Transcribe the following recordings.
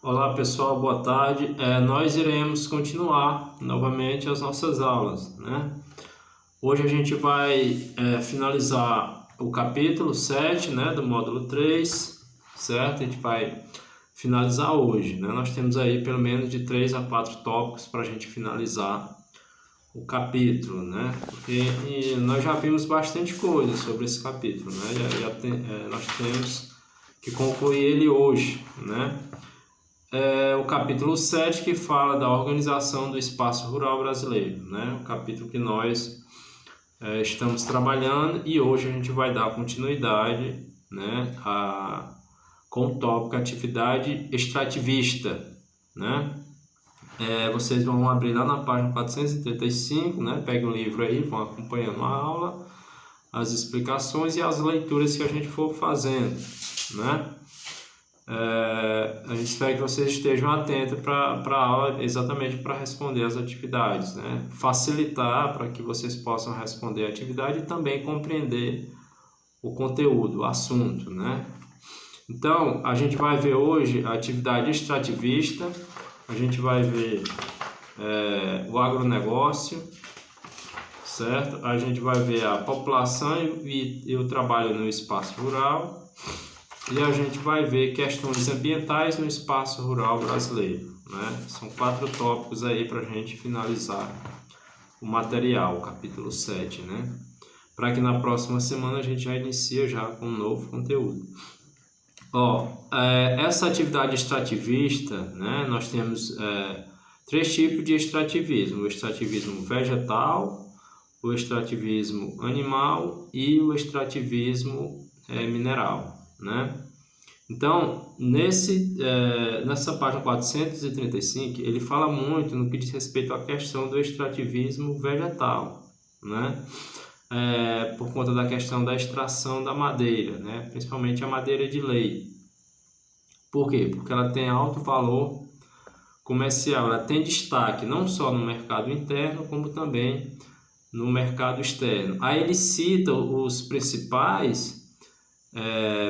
Olá pessoal, boa tarde. Nós iremos continuar novamente as nossas aulas, né? Hoje a gente vai finalizar o capítulo 7, né, do módulo 3, certo? A gente vai finalizar hoje, né? Nós temos aí pelo menos de 3 a 4 tópicos para a gente finalizar o capítulo, né? Porque nós já vimos bastante coisa sobre esse capítulo, né? Nós temos que concluir ele hoje, né? O capítulo 7 que fala da organização do espaço rural brasileiro, né? O capítulo que nós estamos trabalhando, e hoje a gente vai dar continuidade, né, com o tópico atividade extrativista, né? Vocês vão abrir lá na página 435, né? Pegue o livro aí, vão acompanhando a aula, as explicações e as leituras que a gente for fazendo, né? A gente espera que vocês estejam atentos para a aula, exatamente para responder as atividades, né? Facilitar para que vocês possam responder a atividade e também compreender o conteúdo, o assunto, né? Então, a gente vai ver hoje a atividade extrativista, a gente vai ver o agronegócio, certo? A gente vai ver a população e o trabalho no espaço rural. E a gente vai ver questões ambientais no espaço rural brasileiro, né? São 4 tópicos aí para a gente finalizar o material, o capítulo 7, né? Para que na próxima semana a gente já inicie já com um novo conteúdo. Essa atividade extrativista, né? Nós temos 3 tipos de extrativismo: o extrativismo vegetal, o extrativismo animal e o extrativismo mineral, né? Então, nessa página 435, ele fala muito no que diz respeito à questão do extrativismo vegetal, né? Por conta da questão da extração da madeira, né? Principalmente a madeira de lei. Por quê? Porque ela tem alto valor comercial, ela tem destaque não só no mercado interno, como também no mercado externo. Aí ele cita os principais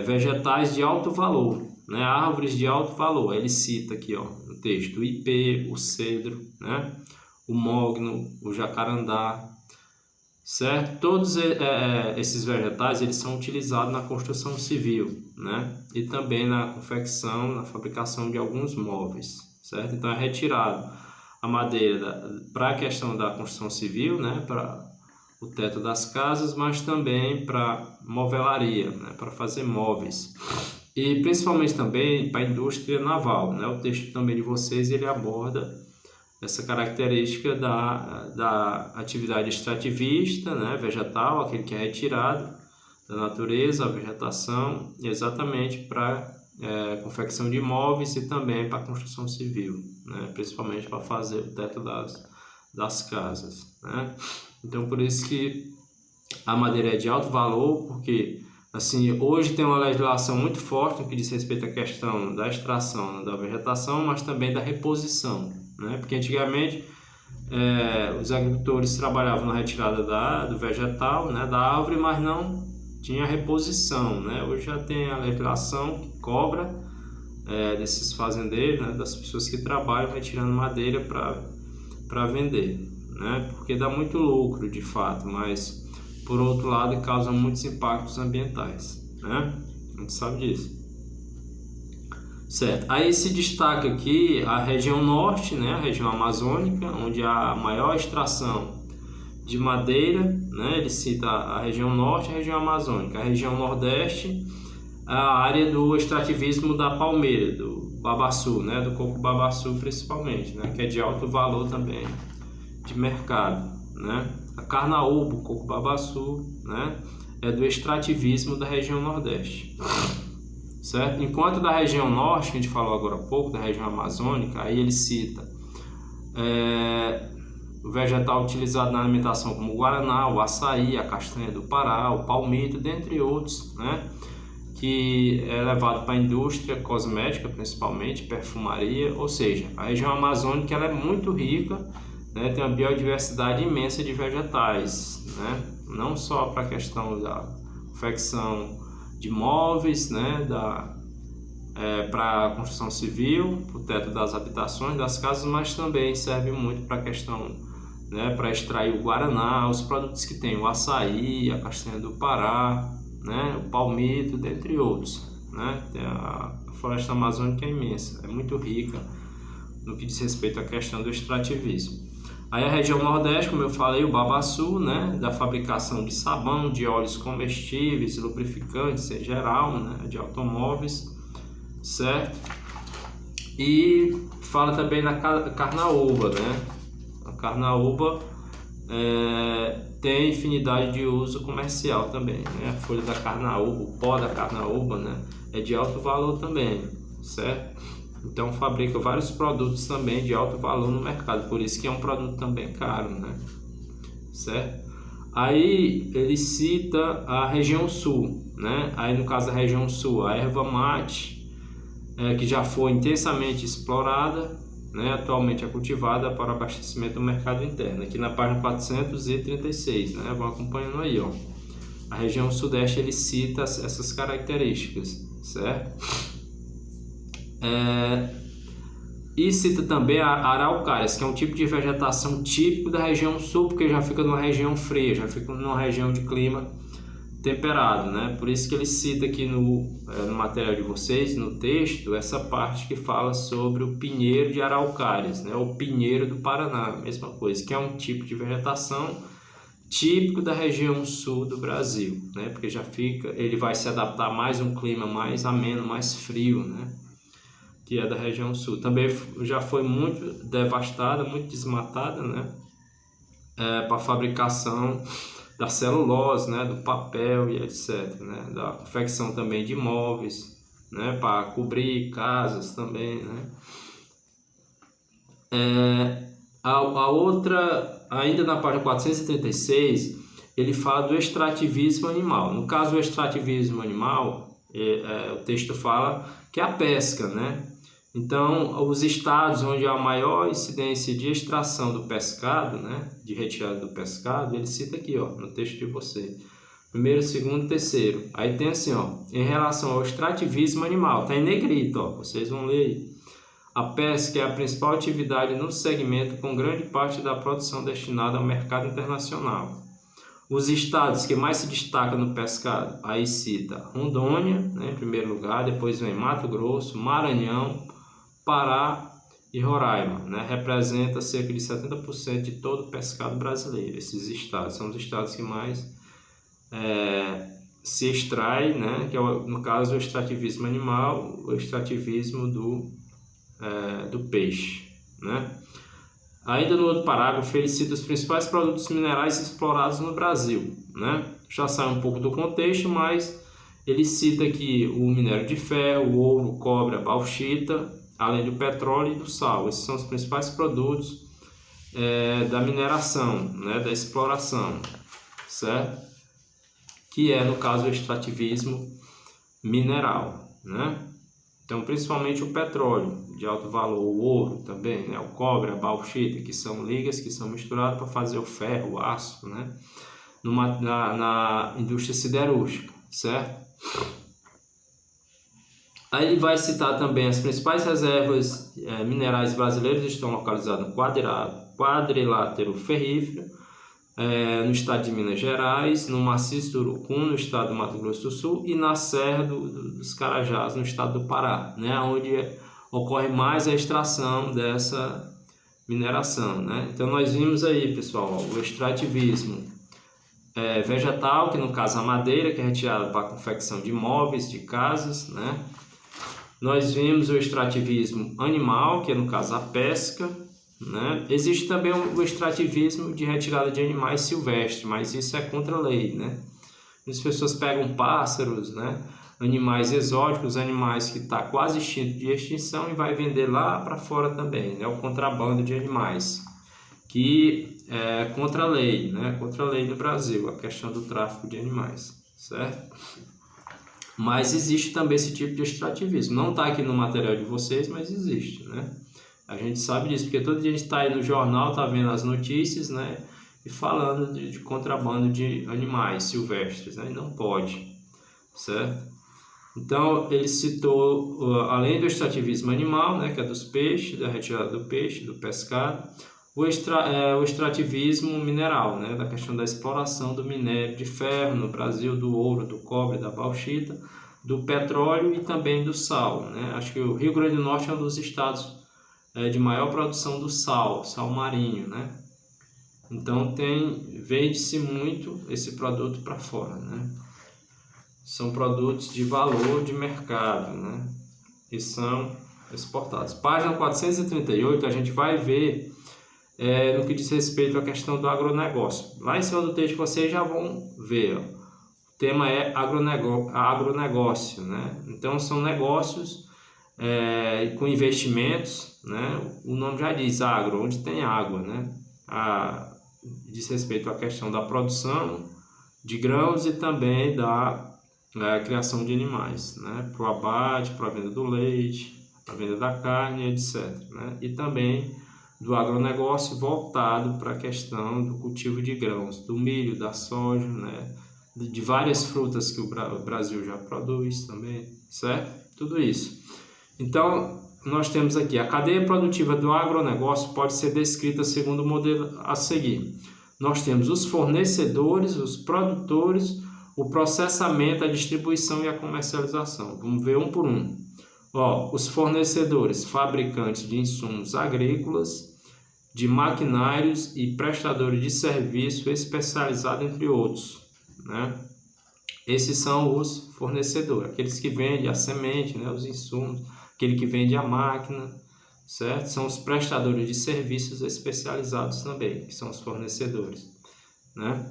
vegetais de alto valor, né? Árvores de alto valor. Ele cita aqui, ó, no texto, o ipê, o cedro, né? O mogno, o jacarandá, certo? Todos esses vegetais eles são utilizados na construção civil, né? E também na confecção, na fabricação de alguns móveis, certo? Então é retirado a madeira para a questão da construção civil, né? Para o teto das casas, mas também para movelaria, né, para fazer móveis, e principalmente também para a indústria naval, né? O texto também de vocês ele aborda essa característica da atividade extrativista, né, vegetal, aquele que é retirado da natureza, a vegetação, exatamente para confecção de móveis e também para a construção civil, né, principalmente para fazer o teto das casas, né? Então, por isso que a madeira é de alto valor, porque assim, hoje tem uma legislação muito forte no que diz respeito à questão da extração da vegetação, mas também da reposição, né? Porque antigamente os agricultores trabalhavam na retirada do vegetal, né, da árvore, mas não tinha reposição, né? Hoje já tem a legislação que cobra desses fazendeiros, né, das pessoas que trabalham retirando madeira para vender, né? Porque dá muito lucro de fato, mas por outro lado causa muitos impactos ambientais, né? A gente sabe disso, certo? Aí se destaca aqui a região norte, né? A região amazônica, onde há a maior extração de madeira, né? Ele cita a região norte e a região amazônica. A região nordeste, a área do extrativismo da palmeira, do babaçu, né? Do coco babaçu principalmente, né? Que é de alto valor também de mercado, né? A carnaúba, o coco babaçu, né? É do extrativismo da região nordeste, certo? Enquanto da região norte, que a gente falou agora há pouco, da região amazônica, aí ele cita o vegetal utilizado na alimentação como o guaraná, o açaí, a castanha do Pará, o palmito, dentre outros, né? Que é levado para a indústria cosmética, principalmente perfumaria, ou seja, a região amazônica ela é muito rica, né? Tem uma biodiversidade imensa de vegetais, né? Não só para a questão da confecção de móveis, né? para construção civil, para o teto das habitações, das casas, mas também serve muito para a questão, né, para extrair o guaraná, os produtos que tem o açaí, a castanha do Pará, né, o palmito, dentre outros, né? Tem a floresta amazônica é imensa, é muito rica no que diz respeito à questão do extrativismo. Aí a região Nordeste, como eu falei, o Babaçu, né, da fabricação de sabão, de óleos comestíveis, lubrificantes em geral, né, de automóveis, certo? E fala também da carnaúba, né? A carnaúba tem infinidade de uso comercial também, né? A folha da carnaúba, o pó da carnaúba, né, é de alto valor também, certo? Então fabrica vários produtos também de alto valor no mercado, por isso que é um produto também caro, né? Certo? Aí ele cita a região sul, né? Aí no caso da região sul, a erva mate, que já foi intensamente explorada, né? Atualmente é cultivada para abastecimento do mercado interno. Aqui na página 436, né? Vão acompanhando aí, ó. A região sudeste ele cita essas características, certo? E cita também a araucárias, que é um tipo de vegetação típico da região sul, porque já fica numa região fria, já fica numa região de clima temperado, né? Por isso que ele cita aqui no material de vocês, no texto, essa parte que fala sobre o pinheiro de araucárias, né? O pinheiro do Paraná, mesma coisa, que é um tipo de vegetação típico da região sul do Brasil, né? Porque ele vai se adaptar mais a um clima mais ameno, mais frio, né? Que é da região sul. Também já foi muito devastada, muito desmatada, né? Para fabricação da celulose, né? Do papel e etc, né? Da confecção também de móveis, né? Para cobrir casas também, né? A outra, ainda na página 436, ele fala do extrativismo animal. No caso do extrativismo animal, o texto fala que é a pesca, né? Então, os estados onde há a maior incidência de extração do pescado, né, de retirada do pescado, ele cita aqui, ó, no texto de você. Primeiro, segundo, terceiro. Aí tem assim, ó, em relação ao extrativismo animal, tá em negrito, ó, vocês vão ler aí. A pesca é a principal atividade no segmento, com grande parte da produção destinada ao mercado internacional. Os estados que mais se destacam no pescado, aí cita Rondônia, né, em primeiro lugar, depois vem Mato Grosso, Maranhão, Pará e Roraima, né? Representa cerca de 70% de todo o pescado brasileiro. Esses estados são os estados que mais se extrai, né? Que é, no caso, o extrativismo animal, o extrativismo do peixe, né? Ainda no outro parágrafo, ele cita os principais produtos minerais explorados no Brasil, né? Já sai um pouco do contexto, mas ele cita aqui o minério de ferro, o ouro, o cobre, a bauxita, além do petróleo e do sal. Esses são os principais produtos da mineração, né, da exploração, certo? Que é, no caso, o extrativismo mineral, né? Então, principalmente o petróleo de alto valor, o ouro também, né, o cobre, a bauxita, que são ligas que são misturadas para fazer o ferro, o aço, né, na indústria siderúrgica, certo? Aí ele vai citar também as principais reservas minerais brasileiras estão localizadas no quadrilátero ferrífero, no estado de Minas Gerais, no maciço do Urucum, no estado do Mato Grosso do Sul, e na Serra dos Carajás, no estado do Pará, né, onde ocorre mais a extração dessa mineração, né? Então nós vimos aí, pessoal, o extrativismo vegetal, que no caso a madeira, que é retirada para a confecção de móveis, de casas, né? Nós vimos o extrativismo animal, que é no caso a pesca, né? Existe também o extrativismo de retirada de animais silvestres, mas isso é contra a lei, né? As pessoas pegam pássaros, né? Animais exóticos, animais que estão quase extintos de extinção e vai vender lá para fora também, né? O contrabando de animais, que é contra a lei, né? Contra a lei do Brasil, a questão do tráfico de animais, certo? Mas existe também esse tipo de extrativismo. Não está aqui no material de vocês, mas existe, né? A gente sabe disso, porque todo dia a gente está aí no jornal, está vendo as notícias, né? E falando de contrabando de animais silvestres, né? E não pode, certo? Então, ele citou, além do extrativismo animal, né, que é dos peixes, da retirada do peixe, do pescado, o extrativismo mineral, né, da questão da exploração do minério de ferro no Brasil, do ouro, do cobre, da bauxita, do petróleo e também do sal, né? Acho que o Rio Grande do Norte é um dos estados de maior produção do sal marinho, né? Então vende-se muito esse produto para fora, né? São produtos de valor de mercado, né? E são exportados. Página 438, a gente vai ver no que diz respeito à questão do agronegócio. Lá em cima do texto vocês já vão ver, ó. O tema é agronegócio, né? Então são negócios com investimentos, né? O nome já diz agro, onde tem água, né? Diz respeito à questão da produção de grãos e também da criação de animais, né? Para o abate, para a venda do leite, para a venda da carne, etc., né? E também do agronegócio voltado para a questão do cultivo de grãos, do milho, da soja, né? De várias frutas que o Brasil já produz também, certo? Tudo isso. Então, nós temos aqui a cadeia produtiva do agronegócio pode ser descrita segundo o modelo a seguir. Nós temos os fornecedores, os produtores, o processamento, a distribuição e a comercialização. Vamos ver um por um. Os fornecedores, fabricantes de insumos agrícolas, de maquinários e prestadores de serviço especializados, entre outros, né? Esses são os fornecedores, aqueles que vendem a semente, né, os insumos, aquele que vende a máquina, certo? São os prestadores de serviços especializados também, que são os fornecedores, né?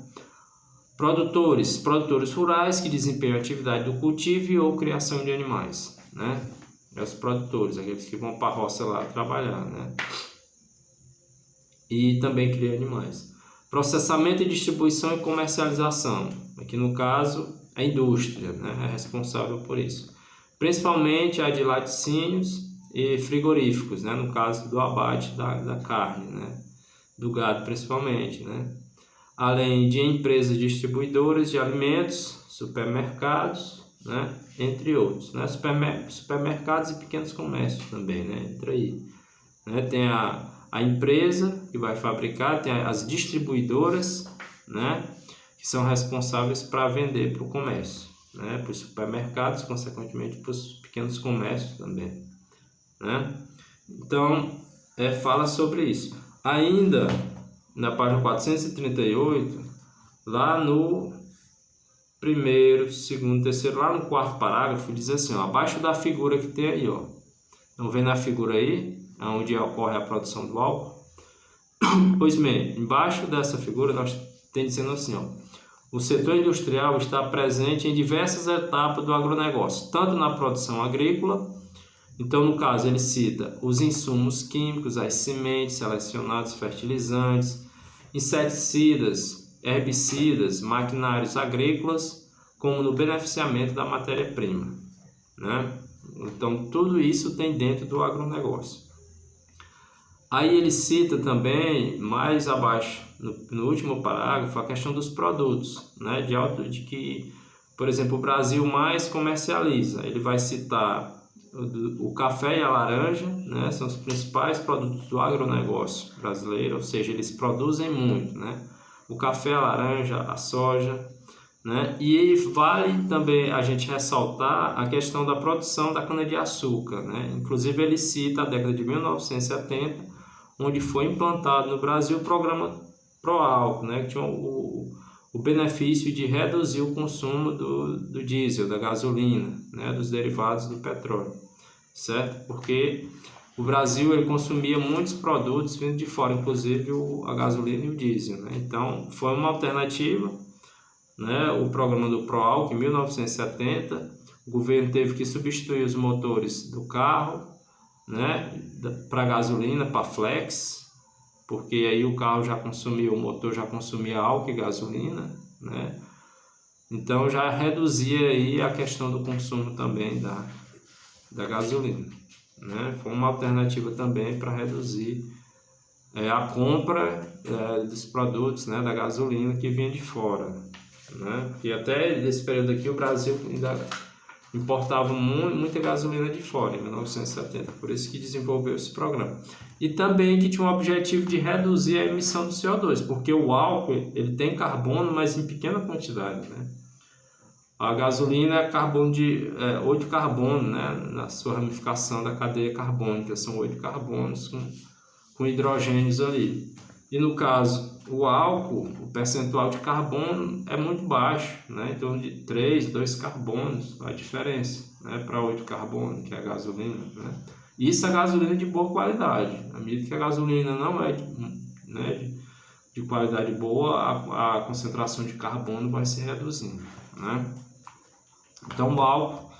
Produtores rurais que desempenham a atividade do cultivo ou criação de animais, né? Os produtores, aqueles que vão para a roça lá trabalhar, né? E também criam animais. Processamento e distribuição e comercialização, aqui no caso a indústria, né, é responsável por isso. Principalmente a de laticínios e frigoríficos, né, no caso do abate da carne, né, do gado principalmente, né. Além de empresas distribuidoras de alimentos, supermercados, né, entre outros, né, supermercados e pequenos comércios também, né, entra aí, né, tem a empresa que vai fabricar, tem as distribuidoras, né, que são responsáveis para vender para o comércio, né, para os supermercados, consequentemente para os pequenos comércios também, né. Então, fala sobre isso. Ainda na página 438, lá no primeiro, segundo, terceiro, lá no quarto parágrafo, diz assim, abaixo da figura que tem aí, estão vendo a figura aí, onde ocorre a produção do álcool? Pois bem, embaixo dessa figura nós tem dizendo assim, o setor industrial está presente em diversas etapas do agronegócio, tanto na produção agrícola, então no caso ele cita os insumos químicos, as sementes selecionadas, fertilizantes, inseticidas, herbicidas, maquinários agrícolas, como no beneficiamento da matéria-prima, né? Então tudo isso tem dentro do agronegócio. Aí ele cita também, mais abaixo, no último parágrafo, a questão dos produtos, né? De que, por exemplo, o Brasil mais comercializa. Ele vai citar o café e a laranja, né? São os principais produtos do agronegócio brasileiro, ou seja, eles produzem muito, né? O café, a laranja, a soja, né? E vale também a gente ressaltar a questão da produção da cana-de-açúcar, né? Inclusive ele cita a década de 1970, onde foi implantado no Brasil o programa Proálcool, né, que tinha o benefício de reduzir o consumo do diesel, da gasolina, né, dos derivados do petróleo, certo? Porque o Brasil ele consumia muitos produtos vindo de fora, inclusive a gasolina e o diesel, né? Então foi uma alternativa, né, o programa do Proálcool em 1970. O governo teve que substituir os motores do carro, né, para gasolina, para flex, porque aí o carro já consumia, o motor já consumia álcool e gasolina, né? Então já reduzia aí a questão do consumo também da gasolina, né? Foi uma alternativa também para reduzir a compra dos produtos, né, da gasolina que vinha de fora, né? E até nesse período aqui o Brasil ainda importavam muita gasolina de fora, em 1970, por isso que desenvolveu esse programa. E também que tinha um objetivo de reduzir a emissão do CO2, porque o álcool ele tem carbono, mas em pequena quantidade, né? A gasolina é carbono 8 carbonos, né? Na sua ramificação da cadeia carbônica, são 8 carbonos com hidrogênios ali. E no caso, o álcool, o percentual de carbono é muito baixo, né? Em torno de 2 carbonos, a diferença, né? Para 8 carbonos, que é a gasolina, né? Isso é gasolina de boa qualidade. À medida que a gasolina não é de qualidade boa, a concentração de carbono vai se reduzindo, né? Então o álcool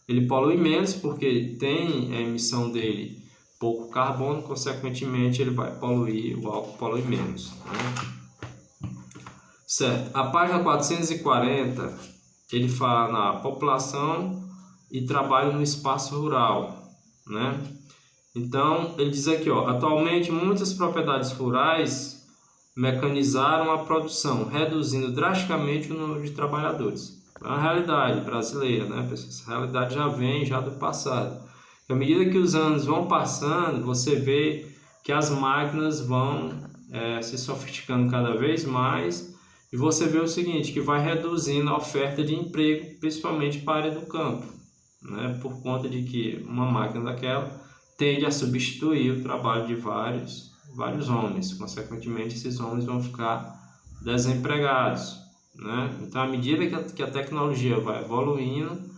ele polui menos porque tem a emissão dele pouco carbono, consequentemente ele vai poluir, o álcool polui menos, né? Certo, a página 440 ele fala na população e trabalho no espaço rural, né? Então ele diz aqui, ó, atualmente muitas propriedades rurais mecanizaram a produção, reduzindo drasticamente o número de trabalhadores. É uma realidade brasileira, né, pessoal? Essa realidade já vem do passado. À medida que os anos vão passando, você vê que as máquinas vão se sofisticando cada vez mais e você vê o seguinte, que vai reduzindo a oferta de emprego, principalmente para a área do campo, né? Por conta de que uma máquina daquela tende a substituir o trabalho de vários homens. Consequentemente, esses homens vão ficar desempregados, né? Então, à medida que a tecnologia vai evoluindo,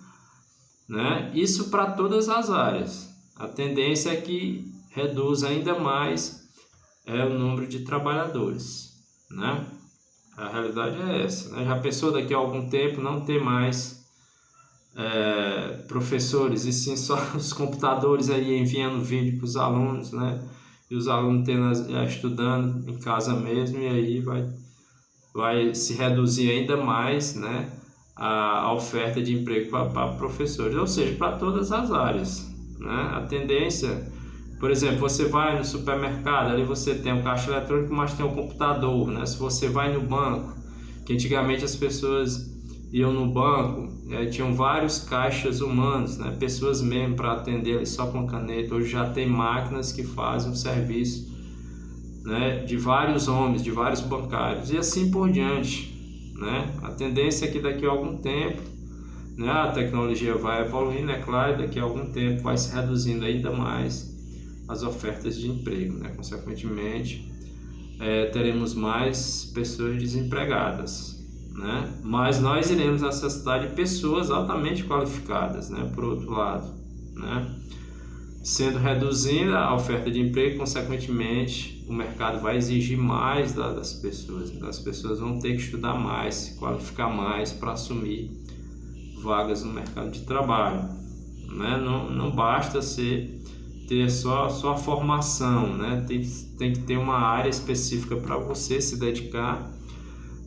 né, isso para todas as áreas, a tendência é que reduza ainda mais o número de trabalhadores, né? A realidade é essa, né? Já pensou daqui a algum tempo não ter mais professores e sim só os computadores aí enviando vídeo para os alunos, né? E os alunos estudando em casa mesmo, e aí vai se reduzir ainda mais, né, a oferta de emprego para professores, ou seja, para todas as áreas, né? A tendência, por exemplo, você vai no supermercado, ali você tem um caixa eletrônico, mas tem um computador, né? Se você vai no banco, que antigamente as pessoas iam no banco, tinham vários caixas humanos, né? Pessoas mesmo para atender ali só com caneta, hoje já tem máquinas que fazem um serviço, né, de vários homens, de vários bancários e assim por diante, né? A tendência é que daqui a algum tempo, né, a tecnologia vai evoluindo, é claro, daqui a algum tempo vai se reduzindo ainda mais as ofertas de emprego, né? Consequentemente, teremos mais pessoas desempregadas, né? Mas nós iremos necessitar de pessoas altamente qualificadas, né? Por outro lado, né? Sendo reduzida a oferta de emprego, consequentemente, o mercado vai exigir mais das pessoas. Então, as pessoas vão ter que estudar mais, se qualificar mais para assumir vagas no mercado de trabalho, né? Não basta ter só a formação, né? Tem que ter uma área específica para você se dedicar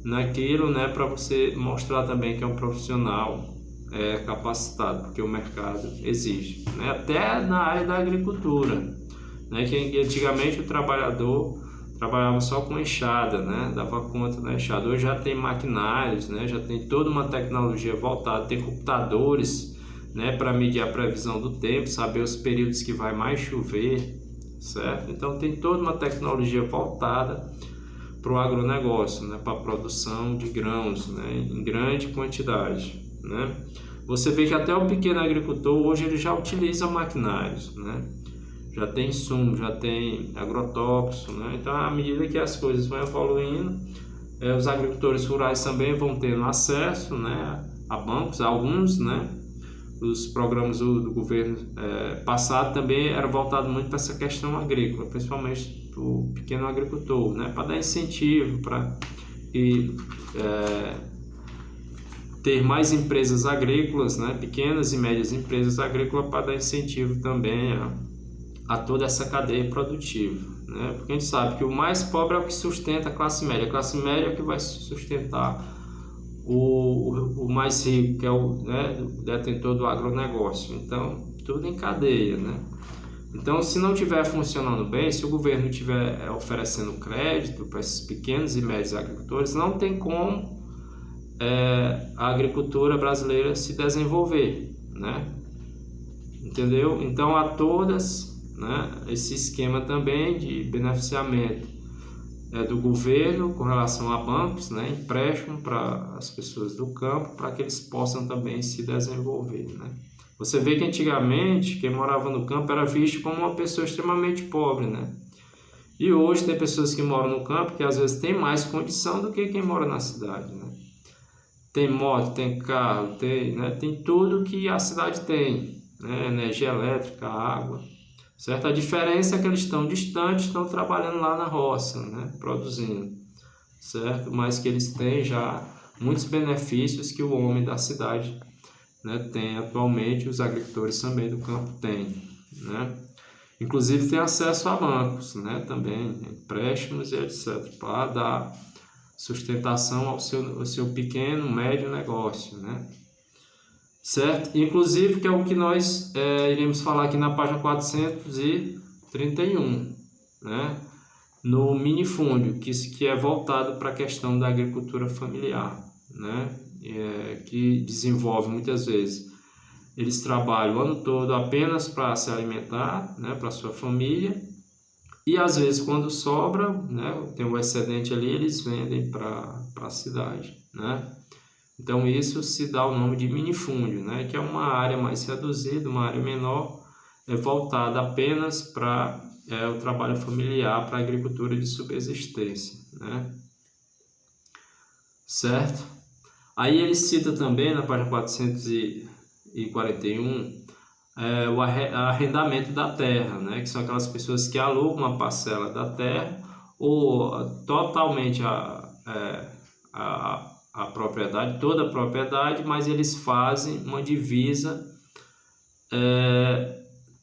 naquilo, né? Para você mostrar também que é um profissional capacitado, porque o mercado exige, né? Até na área da agricultura, né? Que antigamente o trabalhador trabalhava só com enxada, né? Dava conta da enxada. Hoje já tem maquinários, né? Já tem toda uma tecnologia voltada, tem computadores, né? Para medir a previsão do tempo, saber os períodos que vai mais chover, certo? Então tem toda uma tecnologia voltada para o agronegócio, né? Para a produção de grãos, né? Em grande quantidade, né? Você vê que até o pequeno agricultor hoje ele já utiliza maquinários, né? Já tem insumo, já tem agrotóxico, né? Então, à medida que as coisas vão evoluindo, os agricultores rurais também vão tendo acesso, né, a bancos, alguns, né? Os programas do governo passado também eram voltados muito para essa questão agrícola, principalmente para o pequeno agricultor, né? Para dar incentivo, para ter mais empresas agrícolas, né? Pequenas e médias empresas agrícolas, para dar incentivo também a toda essa cadeia produtiva, né? Porque a gente sabe que o mais pobre é o que sustenta a classe média é o que vai sustentar o mais rico, que é o detentor do agronegócio. Então, tudo em cadeia, né? Então, se não estiver funcionando bem, se o governo estiver oferecendo crédito para esses pequenos e médios agricultores, não tem como a agricultura brasileira se desenvolver, né? Entendeu? Então há todas, né, esse esquema também de beneficiamento do governo com relação a bancos, né, empréstimo para as pessoas do campo, para que eles possam também se desenvolver, né? Você vê que antigamente quem morava no campo era visto como uma pessoa extremamente pobre, né? E hoje tem pessoas que moram no campo que às vezes tem mais condição do que quem mora na cidade, né? Tem moto, tem carro, tem tudo que a cidade tem, né? Energia elétrica, água, certo? A diferença é que eles estão distantes, estão trabalhando lá na roça, né? Produzindo, certo? Mas que eles têm já muitos benefícios que o homem da cidade, né, tem atualmente, os agricultores também do campo têm, né? Inclusive tem acesso a bancos, né, também, empréstimos e etc, para dar sustentação ao seu pequeno, médio negócio, né? Certo? Inclusive, que é o que nós iremos falar aqui na página 431, né? No minifúndio, que é voltado para a questão da agricultura familiar, né? Que desenvolve muitas vezes. Eles trabalham o ano todo apenas para se alimentar, né? Para sua família. E às vezes quando sobra, né, tem um excedente ali, eles vendem para a cidade, né? Então isso se dá o nome de minifúndio, né, que é uma área mais reduzida, uma área menor, voltada apenas para o trabalho familiar, para a agricultura de subsistência, né? Certo? Aí ele cita também na página 441 o arrendamento da terra, né? Que são aquelas pessoas que alugam uma parcela da terra ou totalmente a propriedade, toda a propriedade, mas eles fazem uma divisa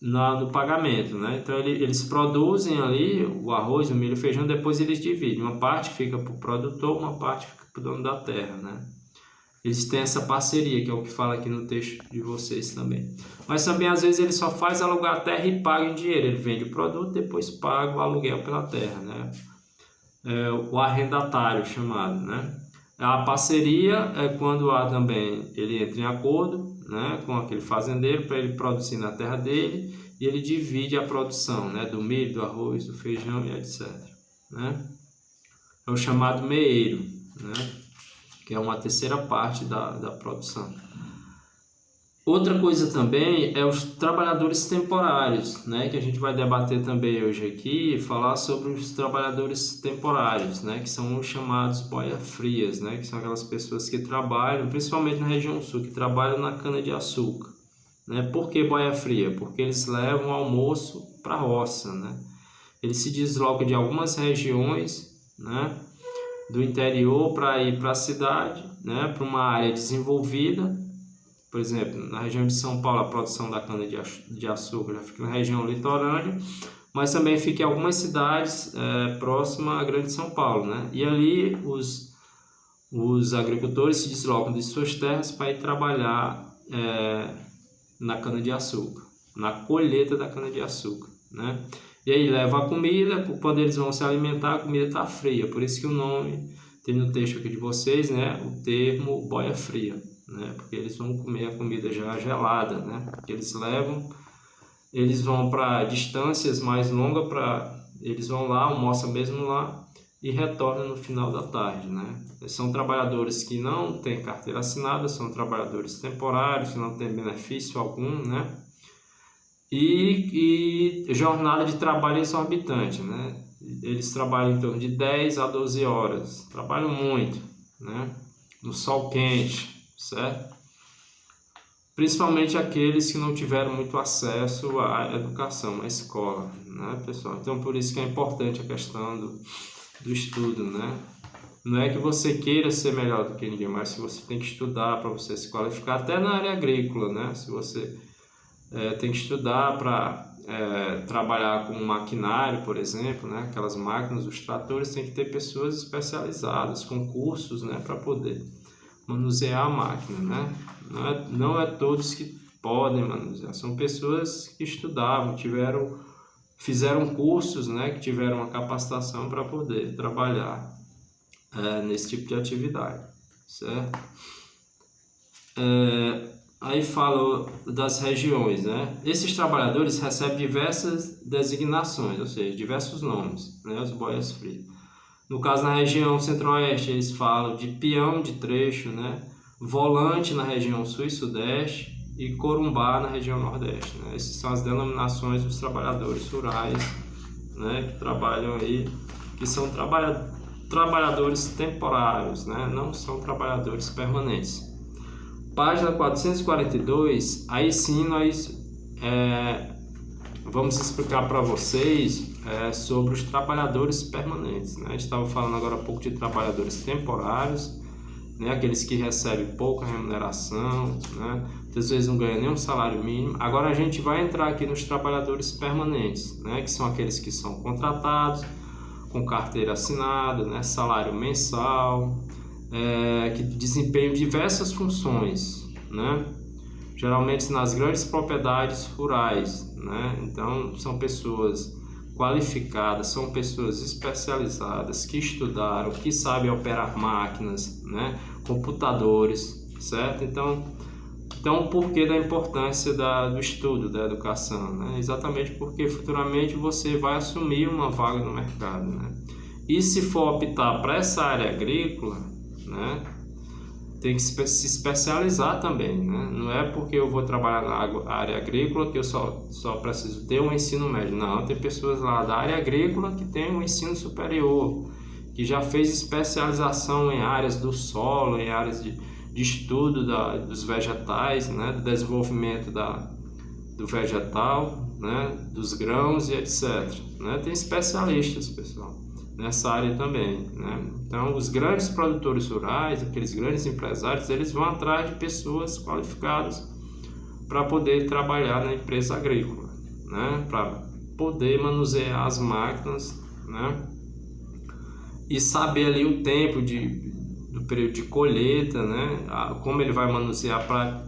no pagamento, né? Então eles produzem ali o arroz, o milho, o feijão, depois eles dividem. Uma parte fica para o produtor, uma parte fica para o dono da terra, né? Eles têm essa parceria, que é o que fala aqui no texto de vocês também. Mas também, às vezes, ele só faz alugar a terra e paga em dinheiro. Ele vende o produto, depois paga o aluguel pela terra, né? O arrendatário chamado, né? A parceria é quando há também, ele entra em acordo, né, com aquele fazendeiro para ele produzir na terra dele e ele divide a produção, né, do milho, do arroz, do feijão e etc, né? É o chamado meeiro, né? Que é uma terceira parte da produção. Outra coisa também é os trabalhadores temporários, né, que a gente vai debater também hoje aqui, falar sobre os trabalhadores temporários, né, que são os chamados boia-frias, né, que são aquelas pessoas que trabalham, principalmente na região sul, que trabalham na cana-de-açúcar, né? Por que boia-fria? Porque eles levam o almoço para a roça, né? Eles se deslocam de algumas regiões, né, do interior para ir para a cidade, né, para uma área desenvolvida. Por exemplo, na região de São Paulo, a produção da cana-de-açúcar já fica na região litorânea, mas também fica em algumas cidades próximas à Grande São Paulo, né? E ali os agricultores se deslocam de suas terras para ir trabalhar na cana-de-açúcar, na colheita da cana-de-açúcar, né? E aí leva a comida, quando eles vão se alimentar, a comida está fria, por isso que o nome, tem no texto aqui de vocês, né, o termo boia fria, né, porque eles vão comer a comida já gelada, né, que eles vão para distâncias mais longas, eles vão lá, almoçam mesmo lá e retornam no final da tarde, né. São trabalhadores que não têm carteira assinada, são trabalhadores temporários, que não têm benefício algum, né, e jornada de trabalho exorbitante, né? Eles trabalham em torno de 10 a 12 horas, trabalham muito, né? No sol quente, certo? Principalmente aqueles que não tiveram muito acesso à educação, à escola, né, pessoal? Então, por isso que é importante a questão do estudo, né? Não é que você queira ser melhor do que ninguém, mas se você tem que estudar para você se qualificar, até na área agrícola, né? Se você tem que estudar para trabalhar com maquinário, por exemplo, né? Aquelas máquinas, os tratores, tem que ter pessoas especializadas, com cursos, né? Para poder manusear a máquina, né? Não é todos que podem manusear, são pessoas que estudavam, fizeram cursos, né? Que tiveram uma capacitação para poder trabalhar nesse tipo de atividade, certo? Aí fala das regiões, né? Esses trabalhadores recebem diversas designações, ou seja, diversos nomes, né? Os boias frias. No caso, na região centro-oeste, eles falam de peão de trecho, né? Volante na região sul e sudeste e corumbá na região nordeste, né? Essas são as denominações dos trabalhadores rurais, né? Que trabalham aí, que são trabalhadores temporários, né? Não são trabalhadores permanentes. Página 442, aí sim nós vamos explicar para vocês sobre os trabalhadores permanentes, né? A gente estava falando agora há pouco de trabalhadores temporários, né? Aqueles que recebem pouca remuneração, né? Às vezes não ganham nem um salário mínimo. Agora a gente vai entrar aqui nos trabalhadores permanentes, né? Que são aqueles que são contratados, com carteira assinada, né? Salário mensal, que desempenham diversas funções, né? Geralmente nas grandes propriedades rurais, né? Então são pessoas qualificadas, são pessoas especializadas que estudaram, que sabem operar máquinas, né? Computadores, certo? Então o porquê da importância do estudo, da educação, né? Exatamente porque futuramente você vai assumir uma vaga no mercado, né? E se for optar para essa área agrícola, né? Tem que se especializar também, né? Não é porque eu vou trabalhar na área agrícola que eu só preciso ter um ensino médio. Não, tem pessoas lá da área agrícola que tem um ensino superior, que já fez especialização em áreas do solo, em áreas de estudo dos vegetais, né? Do desenvolvimento do vegetal, né? Dos grãos e etc. Né? Tem especialistas, pessoal, nessa área também, né? Então, os grandes produtores rurais, aqueles grandes empresários, eles vão atrás de pessoas qualificadas para poder trabalhar na empresa agrícola, né? Para poder manusear as máquinas, né? E saber ali o tempo do período de colheita, né? Como ele vai manusear para